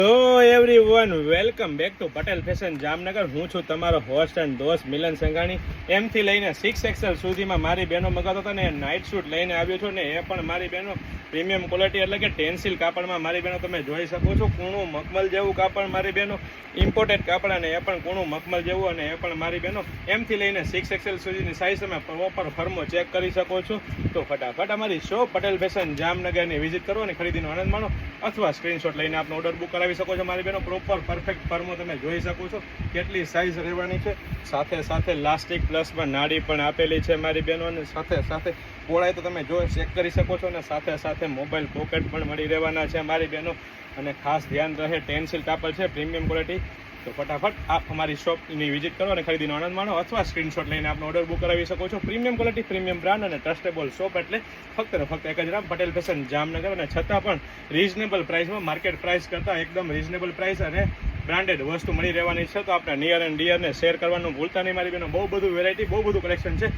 Hello everyone, welcome back to Patel fashion Jamnagar. હું છું તમારો હોસ્ટ એન્ડ દોસ્ત મિલન સંઘાણી. એમથી લઈને 6XL સુધીમાં મારી બહેનો મગાવતા હતા ને નાઇટ શૂટ લઈને આવ્યો છું ને એ પણ મારી બહેનો પ્રીમિયમ ક્વોલિટી એટલે કે ટેન્સિલ કાપડમાં મારી બહેનો તમે જોઈ શકો છો. કૂણું મખમલ જેવું કાપડ મારી બહેનો, ઇમ્પોર્ટેડ કાપડ અને એ પણ કૂણું મખમલ જેવું, અને એ પણ મારી બહેનો એમથી લઈને 6XL સુધીની સાઇઝ તમે પ્રોપર ફર્મો ચેક કરી શકો છો. તો ફટાફટ અમારી શોપ પટેલ ફેશન જામનગરની વિઝિટ કરો અને ખરીદીનો આનંદ માણો, અથવા સ્ક્રીનશોટ લઈને આપનો ઓર્ડર બુક કરાવી શકો છો. મારી બહેનો પ્રોપર પરફેક્ટ ફર્મો તમે જોઈ શકો છો કેટલી સાઇઝ રહેવાની છે. સાથે સાથે લાસ્ટિક પ્લસમાં નાડી પણ આપેલી છે મારી બહેનો, અને સાથે સાથે પહોળાઈ તો તમે જો ચેક કરી શકો છો, અને સાથે સાથે મોબાઈલ પોકેટ પણ મળી રહેવાના છે મારી બહેનો. અને ખાસ ધ્યાન રહે, ટેન્સિલ કાપડ છે, પ્રીમિયમ ક્વોલિટી. તો ફટાફટ આપ અમારી શોપની વિઝિટ કરો અને ખરીદીનો આનંદ માણો, અથવા સ્ક્રીનશોટ લઈને આપનો ઓર્ડર બુક કરાવી શકો છો. પ્રીમિયમ ક્વોલિટી, પ્રીમિયમ બ્રાન્ડ અને ટ્રસ્ટેબલ શોપ એટલે ફક્ત ને ફક્ત એક જ નામ, પટેલ ફેશન જામનગર. અને છતાં પણ રીઝનેબલ પ્રાઇસમાં, માર્કેટ પ્રાઇસ કરતાં એકદમ રીઝનેબલ પ્રાઇસ અને બ્રાન્ડેડ વસ્તુ મળી રહેવાની છે. તો આપણે નિયર એન્ડ ડિયરને શેર કરવાનું ભૂલતા નહીં મારી બહેનો. બહુ બધું વેરાયટી, બહુ બધું કલેક્શન છે.